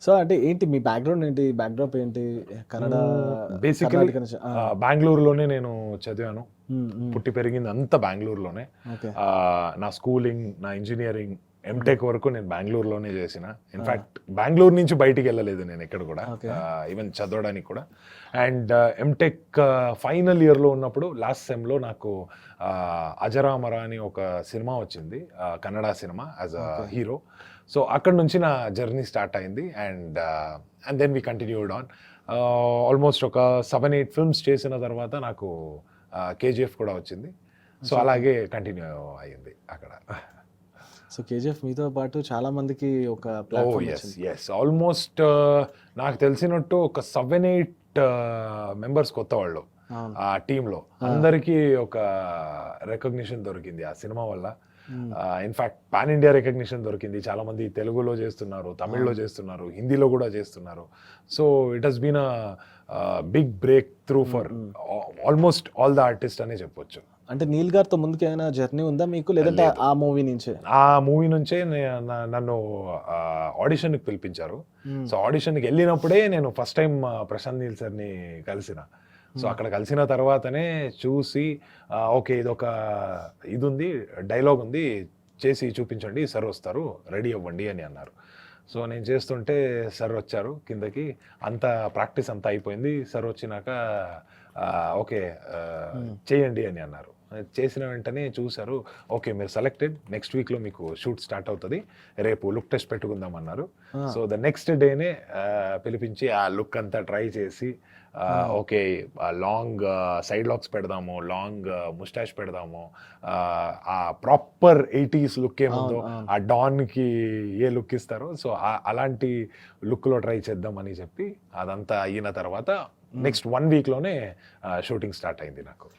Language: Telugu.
సో అంటే ఏంటి మీ బ్యాక్‌గ్రౌండ్ ఏంటి? బ్యాక్‌డ్రాప్ ఏంటి? కన్నడ బేసికలీ కర్ణాటక నుంచి బెంగుళూరులోనే నేను చదివాను. హ్మ్. హ్మ్. పుట్టి పెరిగింది అంతా బెంగుళూరులోనే. ఓకే. నా స్కూలింగ్, నా ఇంజినీరింగ్, ఎంటెక్ వరకు నేను బెంగుళూరులోనే చేసిన. ఇన్ఫాక్ట్ బెంగుళూరు నుంచి బయటికి వెళ్ళలేదు నేను ఎక్కడ కూడా, ఓకే. ఈవెన్ చదవడానికి కూడా. అండ్ ఎంటెక్ ఫైనల్ ఇయర్లో ఉన్నప్పుడు లాస్ట్ సెమ్లో నాకు అజరామర అని ఒక సినిమా వచ్చింది, Kannada cinema, as a okay. Hero. So అక్కడ నుంచి నా జర్నీ స్టార్ట్ అయింది. And then we continued on. Almost ఒక 7-8 ఫిల్మ్స్ చేసిన తర్వాత నాకు కేజీఎఫ్ కూడా వచ్చింది. So okay. అలాగే కంటిన్యూ అయ్యింది అక్కడ. సో కేజీఎఫ్ మీతో పాటు చాలా మందికి ఒక ఓ ప్లాట్‌ఫార్మ్ ఎస్ వచ్చింది. ఎస్ ఆల్మోస్ట్ నాకు తెలిసినట్టు ఒక 7-8 మెంబర్స్ కొత్త వాళ్ళు అవును. ఆ టీంలో. అందరికీ ఒక రికగ్నిషన్ దొరికింది ఆ సినిమా వల్ల. హ్మ్. ఇన్ఫాక్ట్ పాన్ ఇండియా రికగ్నిషన్ దొరికింది. చాలా మంది తెలుగులో చేస్తున్నారు, తమిళ్లో చేస్తున్నారు, హిందీలో కూడా చేస్తున్నారు. So it has been a big breakthrough for almost all the artist అనే చెప్పొచ్చు. అంటే నీల్ గారితో ముందుకు ఏమైనా జర్నీ ఉందా మీకు? లేదంటే లేదు. ఆ మూవీ నుంచే? ఆ మూవీ నుంచే నన్ను ఆడిషన్‌కి పిలిపించారు. హ్మ్. సో ఆడిషన్‌కి వెళ్ళినప్పుడే నేను ఫస్ట్ టైం ప్రశాంత్ నీల్ సార్‌ని కలిసిన. సో అక్కడ కలిసిన తర్వాతనే చూసి ఓకే, ఇదొక ఇదుంది, డైలాగ్ ఉంది, చేసి చూపించండి, సార్ వస్తారు, రెడీ అవ్వండి అని అన్నారు. సో నేను చేస్తుంటే సార్ వచ్చారు కిందకి. అంతా ప్రాక్టీస్ అంతా అయిపోయింది. సార్ వచ్చినాక ఓకే చేయండి అని అన్నారు. చేసిన వెంటనే చూశారు, ఓకే మీరు సెలెక్టెడ్, నెక్స్ట్ వీక్లో మీకు షూట్ స్టార్ట్ అవుతుంది, రేపు లుక్ టెస్ట్ పెట్టుకుందాం అన్నారు. సో ద నెక్స్ట్ డేనే పిలిపించి ఆ లుక్ అంతా ట్రై చేసి ఓకే లాంగ్ సైడ్ లాక్స్ పెడదాము, లాంగ్ ముస్టాష్ పెడదాము, ఆ ప్రాపర్ 80s లుక్ ఏముందో ఆ డాన్కి ఏ లుక్ ఇస్తారో సో అలాంటి లుక్లో ట్రై చేద్దామని చెప్పి అదంతా అయిన తర్వాత నెక్స్ట్ 1 వీక్లోనే షూటింగ్ స్టార్ట్ అయింది నాకు.